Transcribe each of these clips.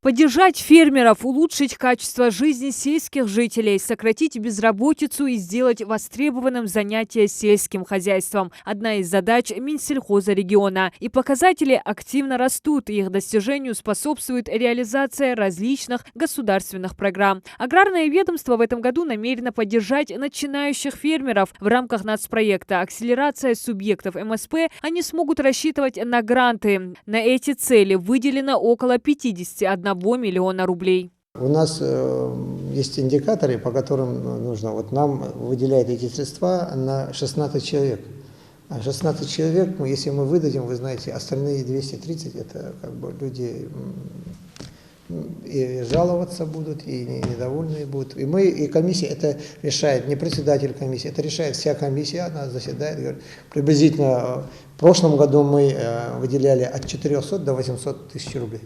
Поддержать фермеров, улучшить качество жизни сельских жителей, сократить безработицу и сделать востребованным занятие сельским хозяйством – одна из задач Минсельхоза региона. И показатели активно растут, и их достижению способствует реализация различных государственных программ. Аграрное ведомство в этом году намерено поддержать начинающих фермеров. В рамках нацпроекта «Акселерация субъектов МСП» они смогут рассчитывать на гранты. На эти цели выделено около 51 миллиона рублей. У нас есть индикаторы, по которым нужно. Вот нам выделяют эти средства на 16 человек. А 16 человек, если мы выдадим, вы знаете, остальные 230 это как бы люди и жаловаться будут, и недовольные будут. И комиссия это решает, не председатель комиссии, это решает вся комиссия, она заседает. Говорит, приблизительно в прошлом году мы выделяли от 400 до 800 тысяч рублей.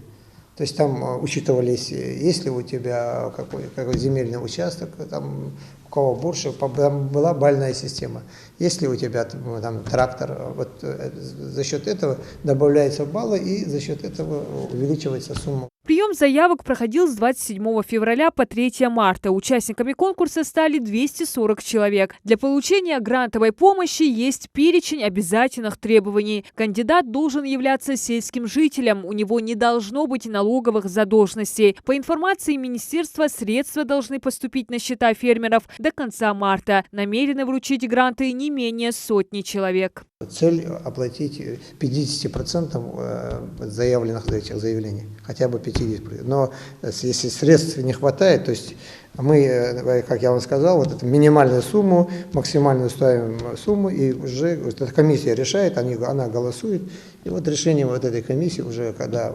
То есть там учитывались, есть ли у тебя какой земельный участок, там, у кого больше, там была бальная система. Есть ли у тебя там трактор, вот за счет этого добавляются баллы и за счет этого увеличивается сумма. Прием заявок проходил с 27 февраля по 3 марта. Участниками конкурса стали 240 человек. Для получения грантовой помощи есть перечень обязательных требований. Кандидат должен являться сельским жителем, у него не должно быть налоговых задолженностей. По информации министерства, средства должны поступить на счета фермеров до конца марта. Намерены вручить гранты не менее сотни человек. Цель оплатить 50% заявленных этих заявлений, хотя бы 50%. Но если средств не хватает, то есть мы, как я вам сказал, вот эту минимальную сумму, максимальную ставим сумму, и уже вот эта комиссия решает, она голосует. И вот решение вот этой комиссии уже, когда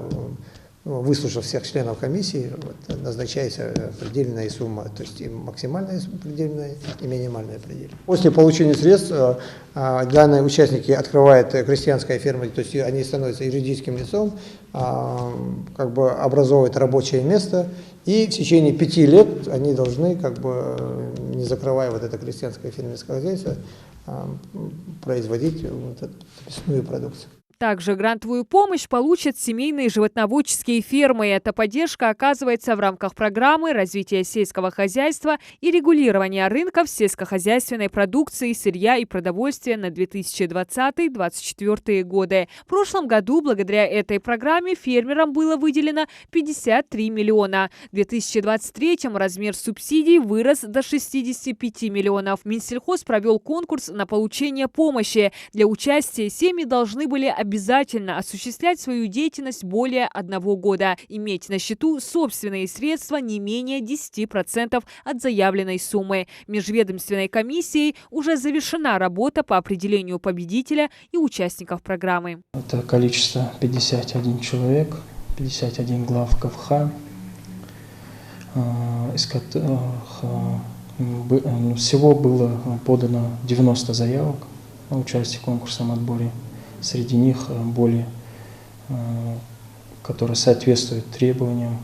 выслушав всех членов комиссии, вот, назначается предельная сумма, то есть и максимальная предельная, и минимальная предельная. После получения средств данные участники открывают крестьянская ферма, то есть они становятся юридическим лицом, как бы образовывают рабочее место, и в течение 5 лет они должны, как бы, не закрывая вот это крестьянское фермерское хозяйство, производить вот эту мясную продукцию. Также грантовую помощь получат семейные животноводческие фермы. Эта поддержка оказывается в рамках программы развития сельского хозяйства и регулирования рынков сельскохозяйственной продукции, сырья и продовольствия на 2020-2024 годы. В прошлом году благодаря этой программе фермерам было выделено 53 миллиона. В 2023 размер субсидий вырос до 65 миллионов. Минсельхоз провел конкурс на получение помощи. Для участия семьи должны были обязательно осуществлять свою деятельность более 1 года, иметь на счету собственные средства не менее 10% от заявленной суммы. Межведомственной комиссией уже завершена работа по определению победителя и участников программы. Это количество 51 человек, 51 глав КФХ, из которых всего было подано 90 заявок на участие в конкурсном отборе. Среди них более, которые соответствуют требованиям,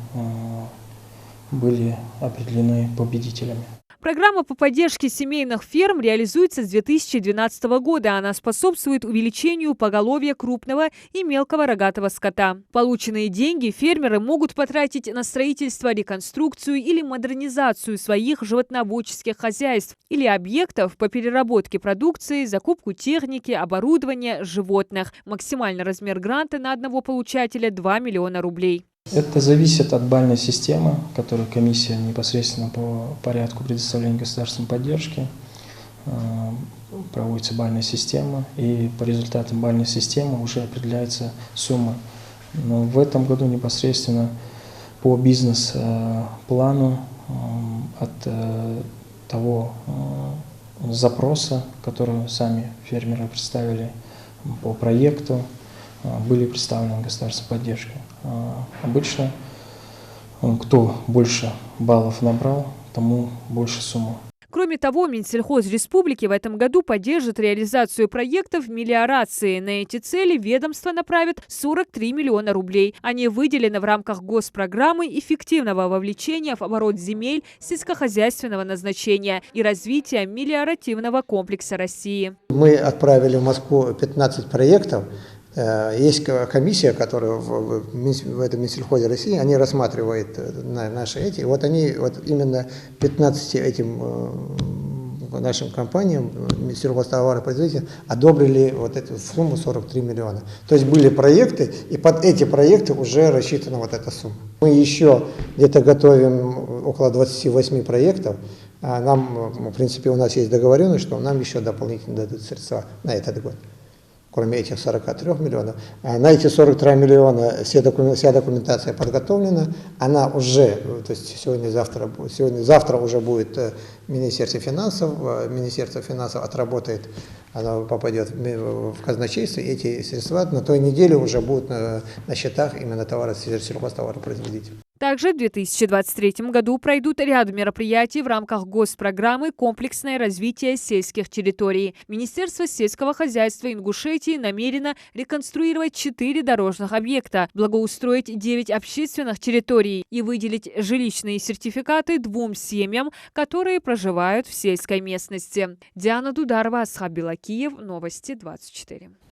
были определены победителями. Программа по поддержке семейных ферм реализуется с 2012 года. Она способствует увеличению поголовья крупного и мелкого рогатого скота. Полученные деньги фермеры могут потратить на строительство, реконструкцию или модернизацию своих животноводческих хозяйств или объектов по переработке продукции, закупку техники, оборудования, животных. Максимальный размер гранта на одного получателя – 2 миллиона рублей. Это зависит от бальной системы, которую комиссия непосредственно по порядку предоставления государственной поддержки проводится бальная система, и по результатам бальной системы уже определяется сумма. Но в этом году непосредственно по бизнес-плану от того запроса, который сами фермеры представили по проекту, были представлены государственной поддержкой. Обычно, кто больше баллов набрал, тому больше сумма. Кроме того, Минсельхоз Республики в этом году поддержит реализацию проектов мелиорации. На эти цели ведомство направит 43 миллиона рублей. Они выделены в рамках госпрограммы эффективного вовлечения в оборот земель сельскохозяйственного назначения и развития мелиоративного комплекса России. Мы отправили в Москву 15 проектов. Есть комиссия, которая в этом Минсельхозе России, они рассматривают наши эти, вот они вот именно 15 этим нашим компаниям, сельхозтоваропроизводителям, одобрили вот эту сумму 43 миллиона. То есть были проекты, и под эти проекты уже рассчитана вот эта сумма. Мы еще где-то готовим около 28 проектов. Нам, в принципе, у нас есть договоренность, что нам еще дополнительно дадут средства на этот год, кроме этих 43 миллионов. На эти 43 миллиона вся документация подготовлена, она уже, то есть завтра уже будет Министерство финансов отработает, она попадет в казначейство, и эти средства на той неделе уже будут на счетах именно сельхозтоваропроизводителей. Также в 2023 году пройдут ряд мероприятий в рамках госпрограммы «Комплексное развитие сельских территорий». Министерство сельского хозяйства Ингушетии намерено реконструировать 4 дорожных объекта, благоустроить 9 общественных территорий и выделить жилищные сертификаты 2 семьям, которые проживают в сельской местности. Диана Дударова, Асхаб Белакиев, Новости 24.